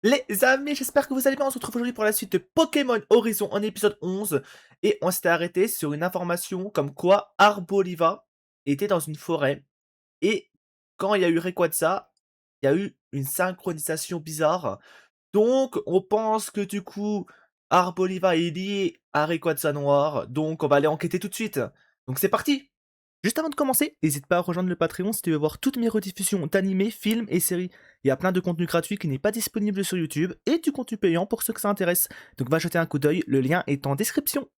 Les amis, j'espère que vous allez bien. On se retrouve aujourd'hui pour la suite de Pokémon Horizon en épisode 11. Et on s'était arrêté sur une information comme quoi Arboliva était dans une forêt. Et quand il y a eu Rayquaza, il y a eu une synchronisation bizarre. Donc on pense que du coup Arboliva est lié à Rayquaza noir. Donc on va aller enquêter tout de suite. Donc c'est parti. Juste avant de commencer, n'hésite pas à rejoindre le Patreon si tu veux voir toutes mes rediffusions d'animés, films et séries. Il y a plein de contenu gratuit qui n'est pas disponible sur YouTube et du contenu payant pour ceux que ça intéresse. Donc va jeter un coup d'œil, le lien est en description.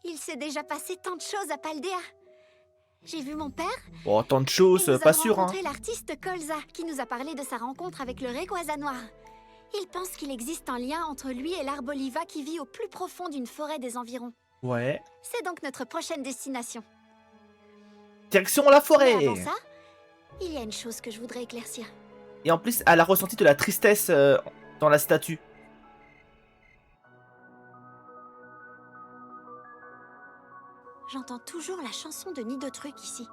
Il s'est déjà passé tant de choses à Paldea. J'ai vu mon père Bon, tant de et choses, nous pas avons sûr hein. rencontré l'artiste Colza qui nous a parlé de sa rencontre avec le Rayquaza noir. Il pense qu'il existe un lien entre lui et l'Arboliva qui vit au plus profond d'une forêt des environs. Ouais. C'est donc notre prochaine destination. Direction la Mais forêt. avant ça, il y a une chose que je voudrais éclaircir. Et en plus, elle a ressenti de la tristesse dans la statue. J'entends toujours la chanson de Nidotruc ici.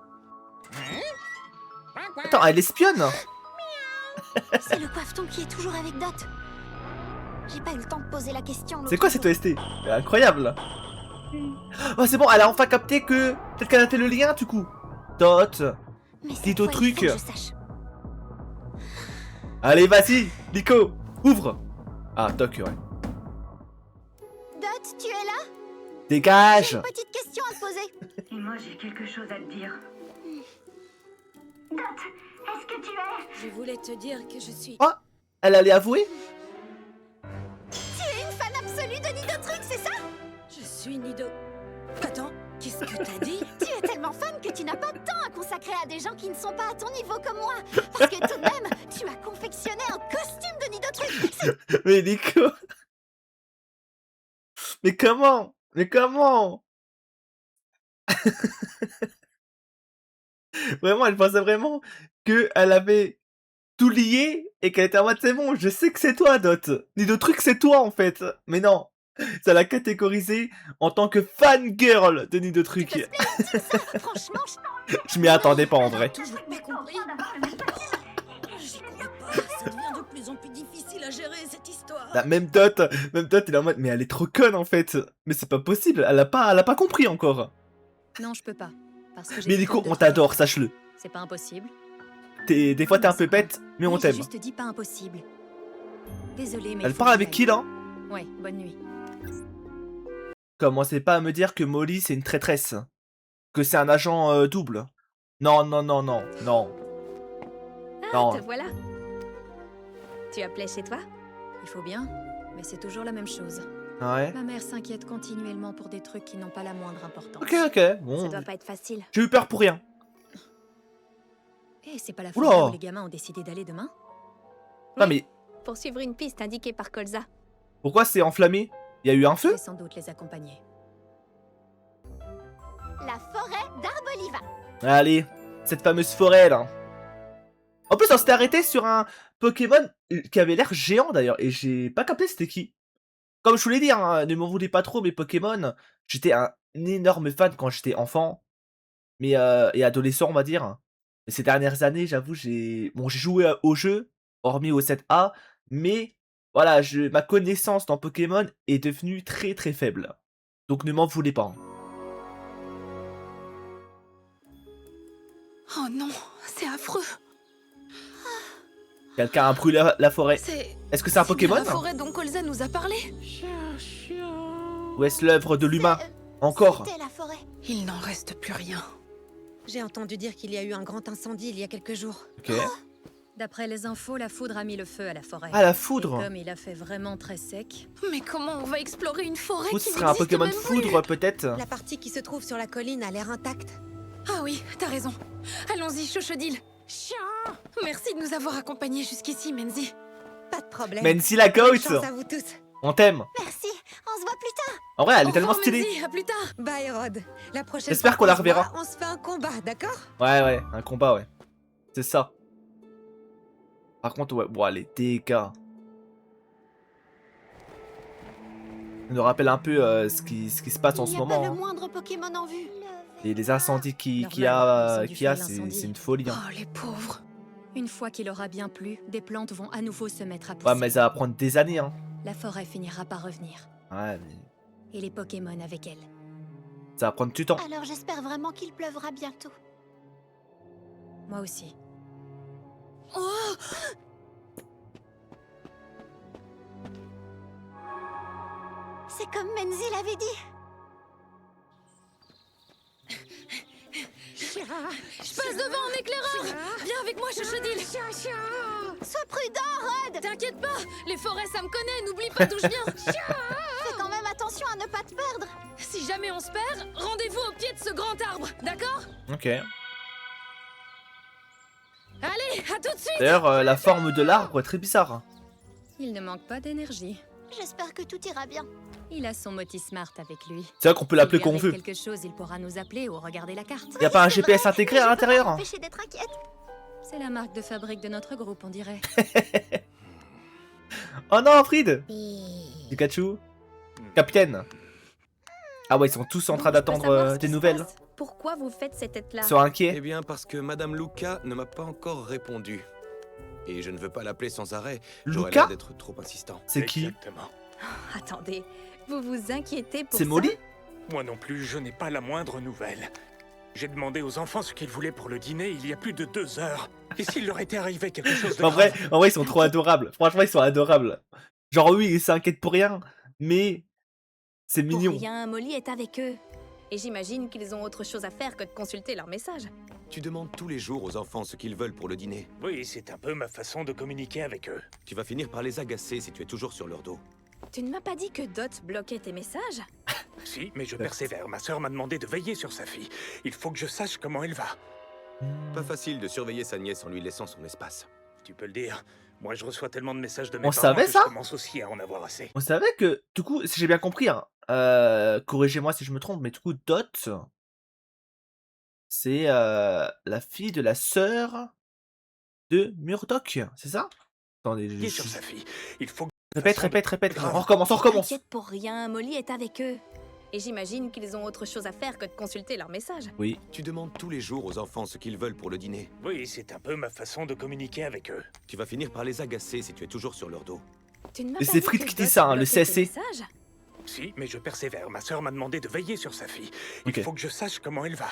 Attends, elle espionne. C'est le coiffeton qui est toujours avec Dot. J'ai pas eu le temps de poser la question. C'est quoi cette OST? Incroyable. Oh c'est bon, elle a enfin capté que... Peut-être qu'elle a fait le lien du coup. Dot. Mais Dis cette au fois, truc. il faut que je sache. Allez, vas-y, Nico, ouvre. Ah, Doc, ouais. Dot, tu es là? J'ai Dégage. une petite question à te poser. Et moi, j'ai quelque chose à te dire. Dot, est-ce que tu es... Je voulais te dire que je suis... Oh, elle allait avouer? Tu es une fan absolue de Nidotruc, c'est ça? Je suis Nido... Attends, qu'est-ce que t'as dit? Tu es tellement fan que tu n'as pas de temps à consacrer à des gens qui ne sont pas à ton niveau comme moi. Parce que tout de même, tu as confectionné un costume de Nidotruc. C'est Mais Nico. Mais comment? Mais comment? Vraiment, elle pensait vraiment que elle avait tout lié et qu'elle était en mode c'est bon, je sais que c'est toi, Dot. Ni de truc, c'est toi en fait. Mais non, ça l'a catégorisé en tant que fangirl de Nido Truc. cosplay, ça. Franchement, Je m'y attendais pas en vrai. Toujours pas compris. d'avoir le même costume. J'y crois pas, ça devient de plus en plus difficile à gérer cette histoire. Là, même Dot, il est en mode mais elle est trop conne en fait. Mais c'est pas possible, elle a pas compris encore. Non, je peux pas. Parce que j'ai Mais des Nico, tonnes de on trucs à t'adore, faire. sache-le. C'est pas impossible. Des fois t'es un peu bête, mais on Oui, j'ai t'aime. juste dit pas impossible. Désolée, mais Elle il faut parle que avec j'y qui aille. là? Ouais, bonne nuit. Commencez pas à me dire que Molly c'est une traîtresse. Que c'est un agent double. Non, non, non, non, non. Non. Te voilà. Tu appelais chez toi? Il faut bien, mais c'est toujours la même chose. Ouais. Ma mère s'inquiète continuellement pour des trucs qui n'ont pas la moindre importance. Ok, ok. ça Bon, doit pas être facile. j'ai eu peur pour rien. Et c'est pas la Oula. fois où les gamins ont décidé d'aller demain? Ah mais Pour suivre une piste indiquée par Colza. pourquoi c'est enflammé? Il y a eu un Je feu? vais sans doute les accompagner. La forêt d'Arboliva. Allez, cette fameuse forêt là. En plus, on s'était arrêté sur un Pokémon qui avait l'air géant d'ailleurs. Et j'ai pas capté c'était qui. Comme je vous l'ai dit, hein, ne m'en voulez pas trop, mes Pokémon. J'étais un énorme fan quand j'étais enfant. Mais et adolescent, on va dire. Et ces dernières années, j'avoue, j'ai joué au jeu, hormis au 7A. Mais voilà, ma connaissance dans Pokémon est devenue très très faible. Donc ne m'en voulez pas. Oh non, c'est affreux. Quelqu'un a brûlé la forêt. C'est... Est-ce que c'est un c'est bien Pokémon? la forêt dont Colza nous a parlé. Ou est-ce l'œuvre de l'humain? C'est, Encore? C'était la forêt. Il n'en reste plus rien. J'ai entendu dire qu'il y a eu un grand incendie il y a quelques jours. Ok. D'après les infos, la foudre a mis le feu à la forêt. Ah, la Et foudre! comme il a fait vraiment très sec, Mais comment on va explorer une forêt Foudre qui serait un n'existe Pokémon même foudre, plus? peut-être? La partie qui se trouve sur la colline a l'air intacte. Ah oui, t'as raison. Allons-y, Chochodile. Chien. Merci de nous avoir accompagnés jusqu'ici, Menzi. Pas de problème. Menzi la Bonne goat! chance à vous tous. On t'aime! Merci, on se voit plus tard. En vrai, elle est Au tellement revoir, stylée! Menzi, à plus tard. Bye Rod. La prochaine J'espère fois qu'on la se voit, reverra. on se fait un combat, d'accord? Ouais, un combat, ouais. C'est ça. Par contre, ouais, bon, les dégâts. Ça nous rappelle un peu ce qui se passe en Il ce n'y a pas moment. le hein. moindre Pokémon en vue. Et les incendies qu'il y Normal, a, ils ont dû fuir l'incendie. c'est une folie. Hein. Oh, les pauvres. Une fois qu'il aura bien plu, des plantes vont à nouveau se mettre à pousser. Ouais, mais ça va prendre des années, hein. La forêt finira par revenir. Ouais, mais Et les Pokémon avec elle. ça va prendre du temps. Alors j'espère vraiment qu'il pleuvra bientôt. Moi aussi. Oh, C'est comme Menzi l'avait dit. je passe devant en éclaireur. Viens avec moi, Chochodil. Sois prudent, Rod. T'inquiète pas, les forêts, ça me connaît. N'oublie pas d'où je viens. Fais quand même attention à ne pas te perdre. Si jamais on se perd, rendez-vous au pied de ce grand arbre, d'accord? Ok. Allez, à tout de suite. D'ailleurs, la forme de l'arbre est très bizarre. Il ne manque pas d'énergie. J'espère que tout ira bien. Il a son Motismart avec lui. C'est vrai qu'on peut l'appeler S'il qu'on lui arrive veut. quelque chose, il pourra nous appeler ou regarder la carte. Y a pas un C'est GPS vrai, intégré mais à je peux pas l'intérieur? m'empêcher d'être inquiète. C'est la marque de fabrique de notre groupe, on dirait. Oh non, Fried! Pikachu? Capitaine? Ah ouais, ils sont tous en train Bon, je peux d'attendre savoir ce des qui se nouvelles. passe. Pourquoi vous faites cette tête-là? Ils sont inquiets. Eh bien, parce que Madame Luca ne m'a pas encore répondu. Et je ne veux pas l'appeler sans arrêt. J'aurais Luca? l'air d'être trop insistant. C'est qui? Exactement. Attendez, vous vous inquiétez pour C'est ça? Molly? Moi non plus, je n'ai pas la moindre nouvelle. J'ai demandé aux enfants ce qu'ils voulaient pour le dîner il y a plus de 2 heures. Et s'il leur était arrivé quelque chose de En vrai, grave? ils sont trop adorables. Franchement, ils sont adorables. Genre, oui, ils s'inquiètent pour rien, mais c'est Pour mignon. rien, Molly est avec eux. Et j'imagine qu'ils ont autre chose à faire que de consulter leurs messages. Tu demandes tous les jours aux enfants ce qu'ils veulent pour le dîner. Oui, c'est un peu ma façon de communiquer avec eux. Tu vas finir par les agacer si tu es toujours sur leur dos. Tu ne m'as pas dit que Dot bloquait tes messages? Si, mais je persévère. Ma sœur m'a demandé de veiller sur sa fille. Il faut que je sache comment elle va. Pas facile de surveiller sa nièce en lui laissant son espace. Tu peux le dire. Moi, je reçois tellement de messages de mes On parents savait que ça? je commence aussi à en avoir assez. On savait que, du coup, si j'ai bien compris, hein, corrigez-moi si je me trompe, mais du coup, Dot, c'est la fille de la sœur de Murdoch, c'est ça? Attendez, Veiller sur sa fille. Il faut que... répète. Grave. On recommence. T'inquiète pour rien, Molly est avec eux. Et j'imagine qu'ils ont autre chose à faire que de consulter leurs messages. Oui. Tu demandes tous les jours aux enfants ce qu'ils veulent pour le dîner. Oui, c'est un peu ma façon de communiquer avec eux. Tu vas finir par les agacer si tu es toujours sur leur dos. Tu ne m'as Et pas c'est dit Fritz que qui dit Dot ça, hein, le bloquait tes CSC. messages? Si, mais je persévère. Ma sœur m'a demandé de veiller sur sa fille. Ok. Il faut que je sache comment elle va.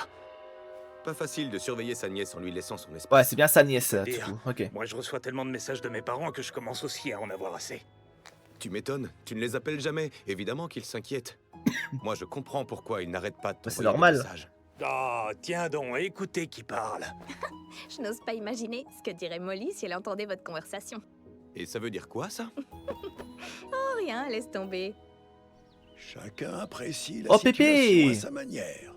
Pas facile de surveiller sa nièce en lui laissant son espace. Ouais, c'est bien sa nièce, du Dire. coup. Ok. Moi, je reçois tellement de messages de mes parents que je commence aussi à en avoir assez. Tu m'étonnes, tu ne les appelles jamais. Évidemment qu'ils s'inquiètent. Moi, je comprends pourquoi ils n'arrêtent pas de C'est t'envoyer des normal. messages. Oh, tiens donc, écoutez qui parle. Je n'ose pas imaginer ce que dirait Molly si elle entendait votre conversation. Et ça veut dire quoi, ça? Oh rien, laisse tomber. Chacun apprécie la Oh, situation Pépé! à sa manière.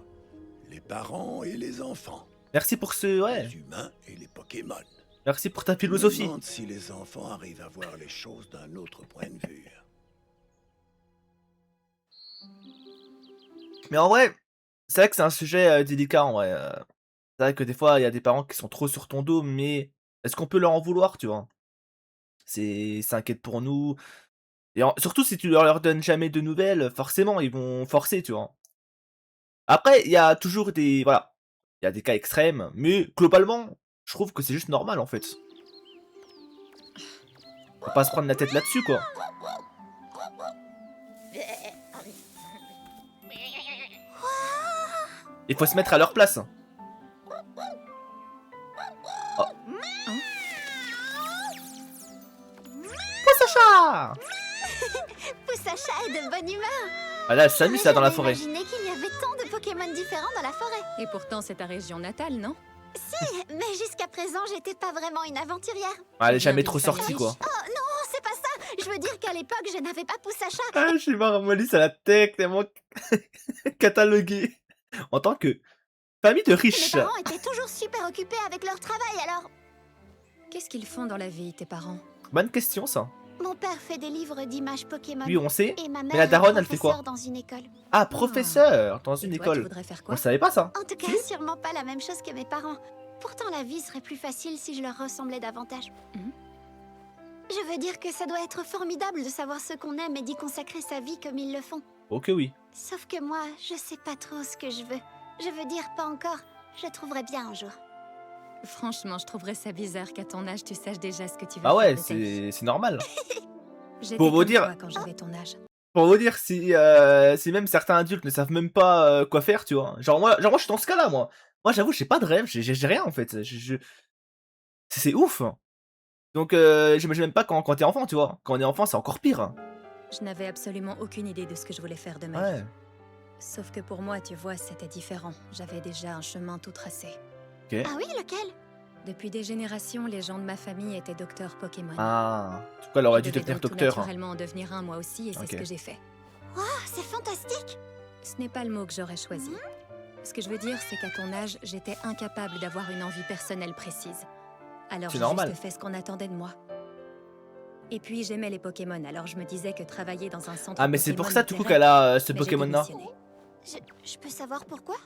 Les parents et les enfants. Merci pour ce... Ouais. Les humains et les Pokémon. Merci pour ta Je me philosophie. demande si les enfants arrivent à voir les choses d'un autre point de vue. Mais en vrai, c'est vrai que c'est un sujet délicat, en vrai. C'est vrai que des fois, il y a des parents qui sont trop sur ton dos, mais est-ce qu'on peut leur en vouloir, tu vois? Ils s'inquiètent pour nous. Et surtout si tu leur donnes jamais de nouvelles, forcément, ils vont forcer, tu vois? Après, il y a toujours des... Voilà. Il y a des cas extrêmes, mais globalement, je trouve que c'est juste normal, en fait. Faut pas se prendre la tête là-dessus, quoi. Il faut se mettre à leur place. Oh. Poussacha! Poussacha est de bonne humeur. Ah là, elle s'amuse là dans la forêt. Imaginez qu'il y avait tant de Pokémon différents dans la forêt. Et pourtant, c'est ta région natale, non? Mais jusqu'à présent, j'étais pas vraiment une aventurière. Ah, elle est jamais Bien trop vu, ça sortie, mérite. quoi. Oh non, c'est pas ça. Je veux dire qu'à l'époque, je n'avais pas Poussacha. Ah, je suis marre, Molly, ça la tech, tellement catalogué. En tant que famille de Mes riches. parents étaient toujours super occupés avec leur travail, alors Qu'est-ce qu'ils font dans la vie, tes parents? Bonne question, ça. mon père fait des livres d'images Pokémon. Oui, on sait. Et ma mère Mais la daronne, est elle fait quoi? professeure dans une école. Ah, professeur dans Et une toi, tu école. voudrais faire On quoi? le savait pas, ça. En tout cas, sûrement pas la même chose que mes parents. Pourtant, la vie serait plus facile si je leur ressemblais davantage. Mhm. Je veux dire que ça doit être formidable de savoir ce qu'on aime et d'y consacrer sa vie comme ils le font. Ok, oui. Sauf que moi, je sais pas trop ce que je veux. Je veux dire, pas encore. Je trouverai bien un jour. Franchement, je trouverais ça bizarre qu'à ton âge, tu saches déjà ce que tu veux Bah ouais, faire de ta vie. c'est normal. J'étais Pour vous comme dire- toi quand j'avais ton âge. Pour vous dire, si même certains adultes ne savent même pas quoi faire, tu vois. Genre moi je suis dans ce cas-là, moi. Moi, j'avoue, j'ai pas de rêve, j'ai rien en fait. C'est ouf. Donc, j'imagine même pas quand t'es enfant, tu vois. Quand on est enfant, c'est encore pire. Je n'avais absolument aucune idée de ce que je voulais faire de ma vie. Ouais. Sauf que pour moi, tu vois, c'était différent. J'avais déjà un chemin tout tracé. Ah oui, lequel? Depuis des générations, les gens de ma famille étaient docteurs Pokémon. Ah. En tout cas, elle aurait Je dû devais devenir donc tout docteur. naturellement en devenir un moi aussi, et c'est Ok. ce que j'ai fait. Ah, c'est fantastique. Ce n'est pas le mot que j'aurais choisi. Ce que je veux dire, c'est qu'à ton âge, j'étais incapable d'avoir une envie personnelle précise. Alors C'est j'ai normal. juste fait ce qu'on attendait de moi. Et puis j'aimais les Pokémon, alors je me disais que travailler dans un centre Ah, mais c'est pour Pokémon ça, me du coup, plairait, qu'elle a ce mais j'ai Pokémon-là. démissionné. Je peux savoir pourquoi?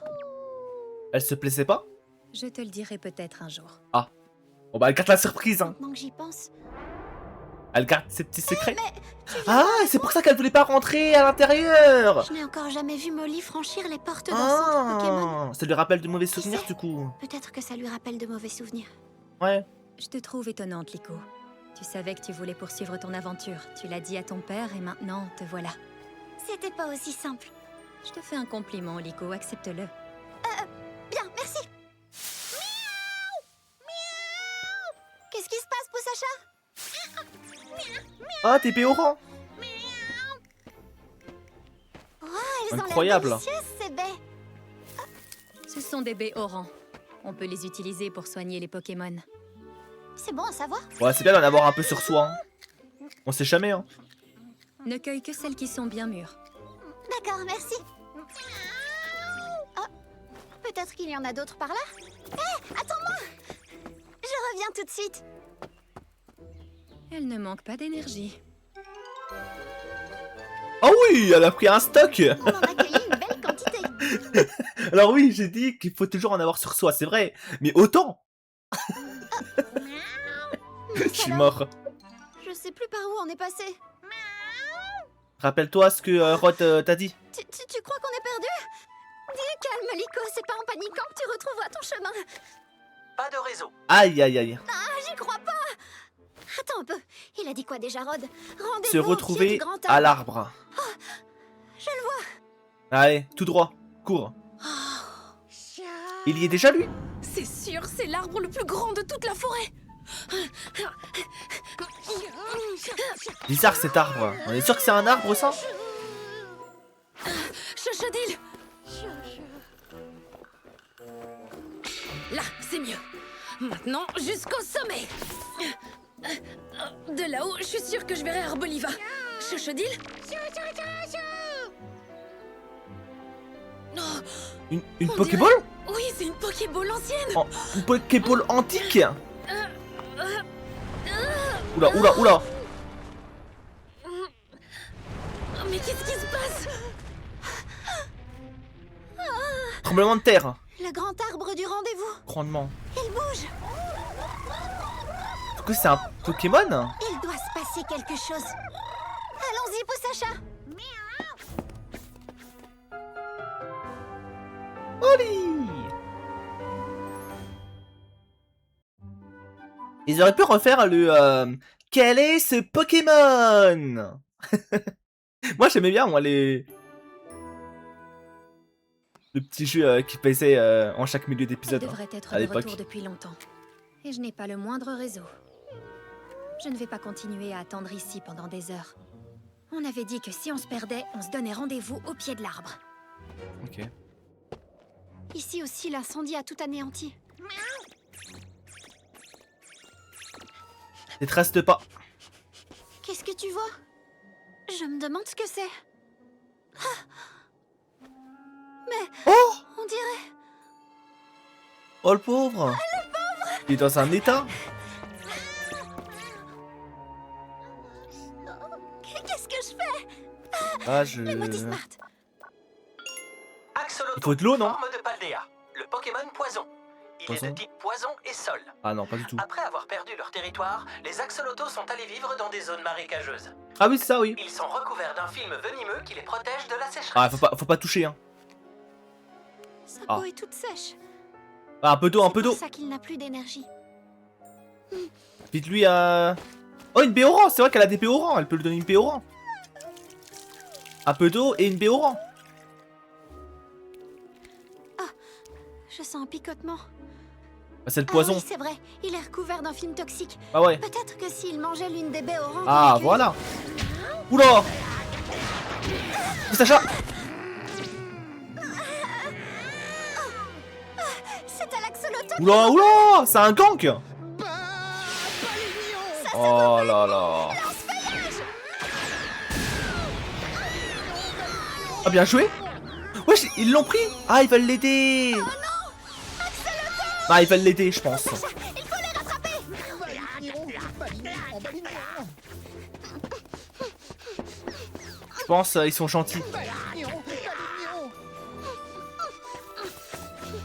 Elle se plaisait pas? Je te le dirai peut-être un jour. Bon, bah, elle garde la surprise, hein. Maintenant que j'y pense. Elle garde ses petits secrets. Ah, c'est pour ça qu'elle voulait pas rentrer à l'intérieur. Je n'ai encore jamais vu Molly franchir les portes d'un centre Pokémon. Ah, ça lui rappelle de mauvais Qui souvenirs, sait? du coup. Peut-être que ça lui rappelle de mauvais souvenirs. Ouais. Je te trouve étonnante, Liko. Tu savais que tu voulais poursuivre ton aventure. Tu l'as dit à ton père et maintenant, te voilà. C'était pas aussi simple. Je te fais un compliment, Liko, accepte-le. Bien, merci. Qu'est-ce qui se passe, Poussacha? Ah, t'es péorant. Elles ont l'air Incroyable. délicieuses, ces baies. Ce sont des baies orangs. On peut les utiliser pour soigner les Pokémon. C'est bon à savoir. Ouais, c'est bien d'en avoir un peu sur soi. Hein. On sait jamais, hein. Ne cueille que celles qui sont bien mûres. D'accord, merci. Ah, peut-être qu'il y en a d'autres par là. Hé, attends-moi. Je reviens tout de suite. Elle ne manque pas d'énergie. Ah oui, elle a pris un stock. On en a cueilli une belle quantité. Alors oui, j'ai dit qu'il faut toujours en avoir sur soi, c'est vrai. Mais autant. Je suis mort. Je sais plus par où on est passé. Rappelle-toi ce que Rod t'a dit. Tu crois qu'on est perdu? Dis, calme, Liko, c'est pas en paniquant que tu retrouveras ton chemin. Pas de réseau. Aïe, aïe, aïe. J'y crois pas. Attends un peu. Il a dit quoi déjà, Rod? Rendez-vous Se au pied du retrouver grand à arbre. l'arbre. Je le vois. Allez, tout droit, cours. Il y est déjà, lui? C'est sûr, c'est l'arbre le plus grand de toute la forêt. Bizarre cet arbre. On est sûr que c'est un arbre, ça? Chochodile. Là, c'est mieux. Maintenant, jusqu'au sommet. De là-haut, je suis sûre que je verrai Arboliva. Chochodile. Oh, Une On Pokéball? oui, c'est une Pokéball ancienne. Une Pokéball antique? Oula, oula, oula. Oh, mais qu'est-ce qui se passe? Tremblement de terre. Le grand arbre du rendez-vous. Grandement. Il bouge. Est-ce que c'est un Pokémon? Il doit se passer quelque chose. Allons-y, Poussacha. Oli! Ils auraient pu refaire le quel est ce Pokémon? Moi j'aimais bien moi le petit jeu qui passait en chaque milieu Elle d'épisode devrait être à de l'époque. retour depuis longtemps. Et je n'ai pas le moindre réseau. Je ne vais pas continuer à attendre ici pendant des heures. On avait dit que si on se perdait, on se donnait rendez-vous au pied de l'arbre. Ok. Ici aussi, l'incendie a tout anéanti. Les traces de pas. Qu'est-ce que tu vois? Je me demande ce que c'est. Mais Oh! on dirait... Oh le pauvre! Il est dans un état. Qu'est-ce que je fais? Ah je. Le Motis Smart. Axoloto. Il faut de l'eau, non? Forme de Paldea. Le Pokémon poison. Il Poison. est de type poison et sol. Ah non pas du tout. Après avoir perdu leur territoire, les axolotos sont allés vivre dans des zones marécageuses. Ah oui c'est ça oui. Ils sont recouverts d'un film venimeux qui les protège de la sécheresse. Ah faut pas toucher hein. Sa Ah. peau est toute sèche. Ah, un peu d'eau, un peu C'est d'eau. pour ça qu'il n'a plus d'énergie. Dites-lui Oh, une baie au rang. C'est vrai qu'elle a des baies au rang. Elle peut lui donner une baie au rang. Un peu d'eau et une baie au rang. Je sens un picotement. Bah, c'est le Ah poison. oui, c'est vrai. Il est recouvert d'un film toxique. Ah ouais. Peut-être que s'il mangeait l'une des baies oranges... Ah, voilà. Oula. Sacha. C'est à l'axoloto. Oula, oula. C'est un gank. Oh là là. Ah, bien joué. Wesh, ils l'ont pris. Ah, ils veulent l'aider. Ah, ils veulent l'aider, je pense. Il faut les rattraper. Je pense ils sont gentils.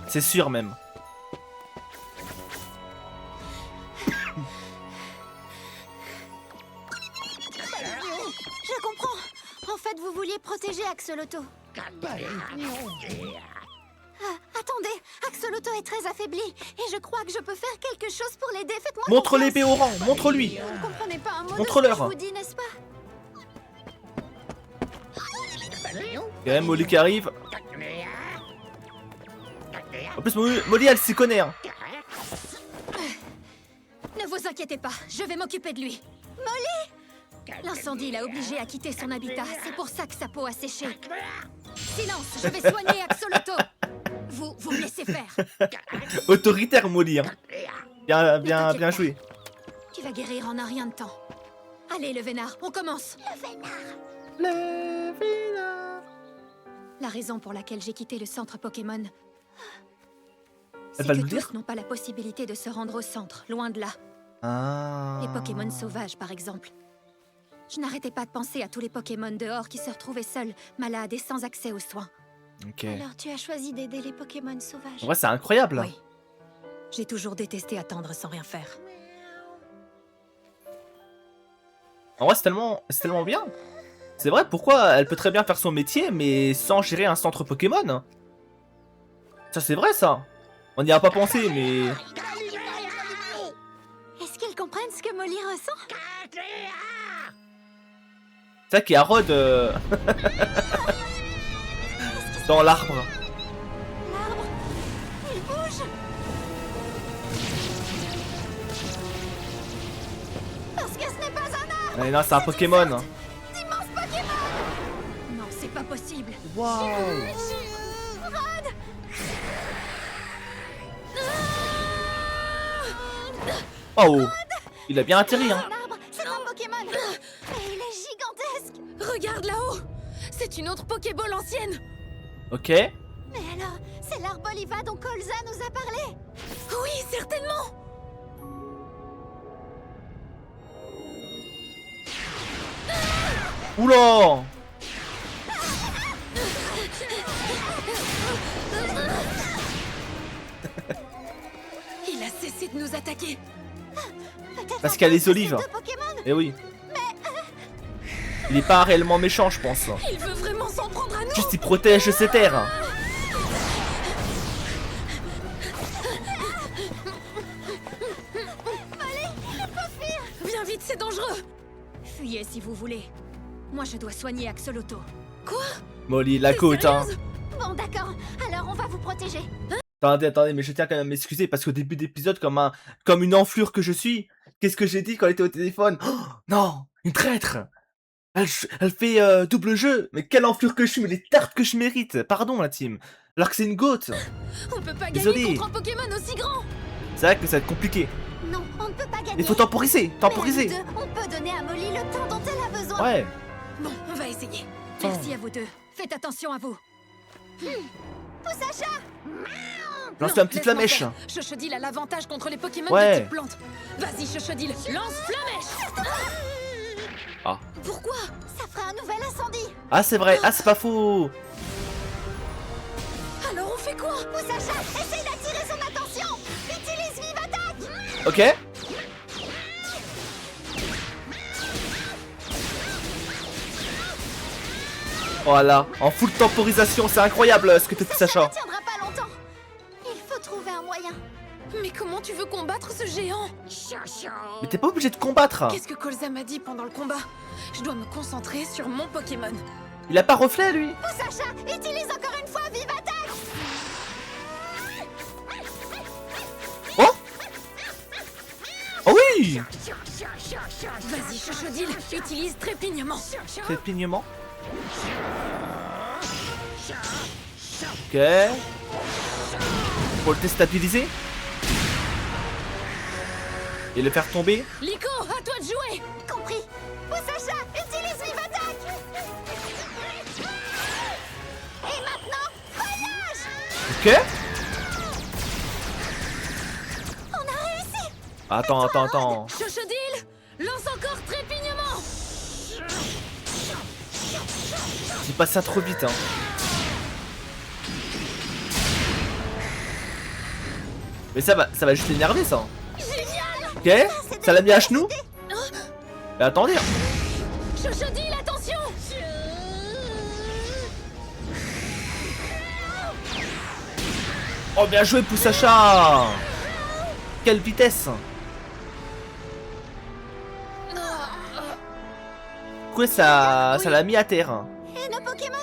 C'est sûr même. Je comprends. En fait, vous vouliez protéger Axoloto. Attendez, Axoloto est très affaibli et je crois que je peux faire quelque chose pour l'aider. Faites-moi Montre confiance. l'épée au rang, montre-lui. Vous comprenez pas un mot de ce que Montre-leur. je vous dis, n'est-ce pas? Il y a même Molly qui arrive. En plus, Molly, elle s'y connaît. Hein. Ne vous inquiétez pas, je vais m'occuper de lui. Molly! L'incendie l'a obligé à quitter son habitat, c'est pour ça que sa peau a séché. Silence, je vais soigner Axoloto. Vous me laissez faire. Autoritaire, Molly. Hein. Bien t'inquiète joué. Tu vas guérir en un rien de temps. Allez, le vénard, on commence. Le vénard. La raison pour laquelle j'ai quitté le centre Pokémon, Elle c'est va que nous dire. tous n'ont pas la possibilité de se rendre au centre, loin de là. Ah. Les Pokémon sauvages, par exemple. Je n'arrêtais pas de penser à tous les Pokémon dehors qui se retrouvaient seuls, malades et sans accès aux soins. Ok. Alors tu as choisi d'aider les Pokémon sauvages. En vrai, c'est incroyable. Oui. J'ai toujours détesté attendre sans rien faire. En vrai, c'est tellement bien. C'est vrai, pourquoi elle peut très bien faire son métier, mais sans gérer un centre Pokémon. Ça, c'est vrai, ça. On n'y a pas pensé, mais... Est-ce qu'ils comprennent ce que Molly ressent? C'est vrai qu'il y a Rod dans l'arbre. L'arbre, il bouge. Parce que ce n'est pas un arbre. Mais non, c'est un Pokémon. D'immenses Pokémon. Non, c'est pas possible. Waouh. Oh, il a bien atterri, hein. Un arbre, c'est un Pokémon. Et il est gigantesque. Regarde là-haut. C'est une autre Pokéball ancienne. Ok. Mais alors, c'est l'Arboliva dont Colza nous a parlé. Oui, certainement. Oula. Il a cessé de nous attaquer. Peut-être Parce qu'il y a à les cause de ces olives. deux Pokémon. Eh oui. Il est pas réellement méchant, je pense. Il veut vraiment s'en prendre à nous. Juste, il protège ses terres. Viens vite, c'est dangereux. Fuyez si vous voulez. Moi, je dois soigner Axoloto. Quoi? Molly, la T'es côte, hein. sérieuse? Bon, d'accord. Alors, on va vous protéger. Attendez, mais je tiens quand même à m'excuser parce qu'au début d'épisode, comme une enflure que je suis, qu'est-ce que j'ai dit quand elle était au téléphone? Oh, non, une traître. Elle fait double jeu. Mais quelle enflure que je suis, mais les tartes que je mérite. Pardon, la team. Alors que c'est une gote. On peut pas Désolé. gagner contre un Pokémon aussi grand. C'est vrai que ça va être compliqué. Non, on ne peut pas gagner. Il faut temporiser, Mais à temporiser. nous deux, on peut donner à Molly le temps dont elle a besoin. Ouais. Bon, on va essayer. Merci à vous deux. Faites attention à vous. Sacha, Lance Non, un petit laisse-moi flamèche. faire. Chochodile a l'avantage contre les Pokémon Ouais. de type plante. Vas-y, Chochodile, lance flamèche. Ah. Pourquoi? ça fera un nouvel incendie. Ah, c'est vrai. Ah, c'est pas faux. Alors on fait quoi? Sacha, essaye d'attirer son attention. Utilise Vive Attaque. Ok. Voilà, en full temporisation, c'est incroyable ce que tu fais, Sacha. Ça ne tiendra pas longtemps. Il faut trouver un moyen. veux combattre ce géant. Mais t'es pas obligé de combattre. Qu'est-ce que Colza m'a dit pendant le combat? Je dois me concentrer sur mon Pokémon. Il a pas reflet, lui. Sacha, utilise encore une fois Vive Attaque. Oh Oh oui. Vas-y, Chochodile, utilise trépignement. Trépignement. Ok. Pour le déstabiliser. Et le faire tomber. Liko, à toi de jouer. Compris. Sacha, utilise Vive Attaque. Et maintenant, relâche. Ok. On a réussi. Attends. Chochodile, lance encore trépignement. Dis pas ça trop vite, hein. Mais ça va juste l'énerver, ça. Ok. Ça l'a mis à genoux. Mais attendez. Chochodile, attention. Oh, bien joué, Poussacha. Quelle vitesse. Quoi, ça l'a mis à terre. Et nos Pokémon.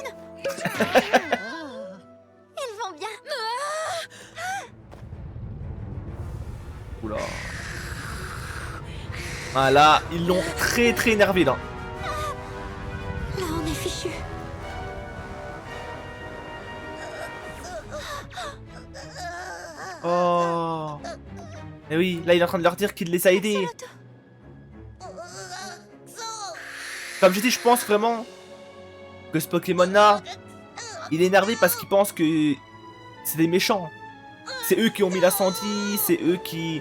Ils vont bien. Oula. Ah là, ils l'ont très énervé là. Là, on est fichu. Oh. Et oui, là il est en train de leur dire qu'il les a aidés. Comme j'ai dit, je pense vraiment que ce Pokémon là, il est énervé parce qu'il pense que c'est des méchants. C'est eux qui ont mis l'incendie, c'est eux qui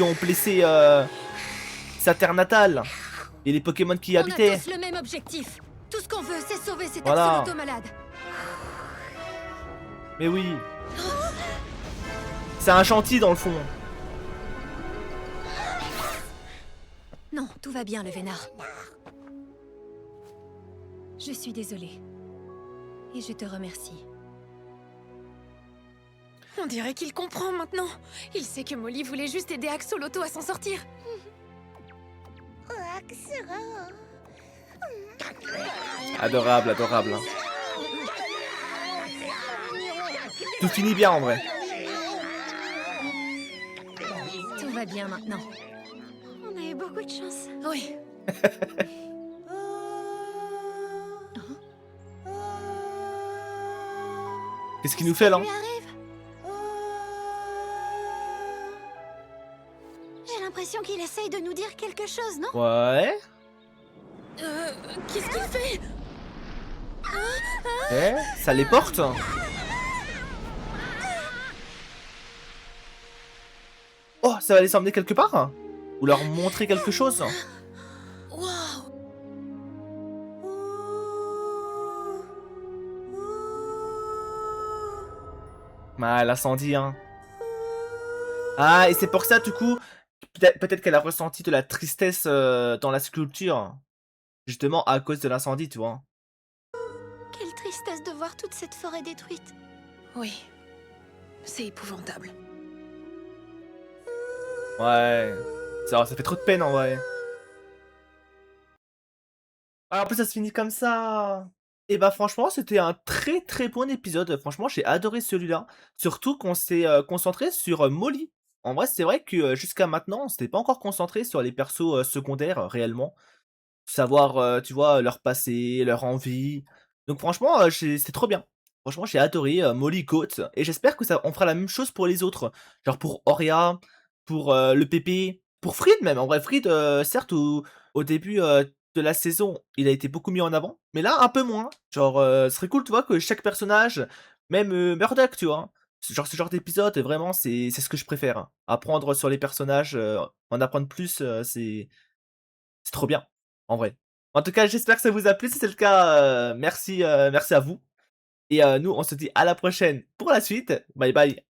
ont blessé sa terre natale et les Pokémon qui y On a habitaient. tous le même objectif. Tout ce qu'on veut, c'est sauver cet Voilà. axoloto malade. Mais oui. C'est un gentil dans le fond. Non, tout va bien, le vénard. Je suis désolée. Et je te remercie. On dirait qu'il comprend maintenant. Il sait que Molly voulait juste aider Axoloto à s'en sortir. Adorable. Hein. Tout finit bien en vrai. Tout va bien maintenant. On a eu beaucoup de chance. Oui. Qu'est-ce qu'il nous fait là? Lui arrive. J'ai l'impression qu'il essaye de nous dire quelque chose, non? Ouais. Qu'est-ce qu'il fait? Ok. Ça les porte. Oh, ça va les emmener quelque part? Ou leur montrer quelque chose? Waouh! Ah, l'incendie, hein. Ah, et c'est pour ça, du coup, peut-être qu'elle a ressenti de la tristesse dans la sculpture. Justement, à cause de l'incendie, tu vois. Quelle tristesse de voir toute cette forêt détruite. Oui. C'est épouvantable. Ouais. Ça fait trop de peine, en vrai. Ah, en plus, ça se finit comme ça. Et bah franchement, c'était un très bon épisode. Franchement, j'ai adoré celui-là. Surtout qu'on s'est concentré sur Molly. En vrai, c'est vrai que jusqu'à maintenant, on s'était pas encore concentré sur les persos secondaires réellement. Savoir, tu vois, leur passé, leur envie. Donc franchement, c'était trop bien. Franchement, j'ai adoré Molly Coat. Et j'espère que on fera la même chose pour les autres. Genre pour Auréa, pour le Pépé, pour Fried même. En vrai, Fried, certes, au début de la saison, il a été beaucoup mis en avant. Mais là, un peu moins. Genre, ce serait cool, tu vois, que chaque personnage, même Murdoch, tu vois. Ce genre d'épisode, vraiment, c'est ce que je préfère. Hein. Apprendre sur les personnages, en apprendre plus, c'est trop bien, en vrai. En tout cas, j'espère que ça vous a plu. Si c'est le cas, merci à vous. Et nous, on se dit à la prochaine pour la suite. Bye bye.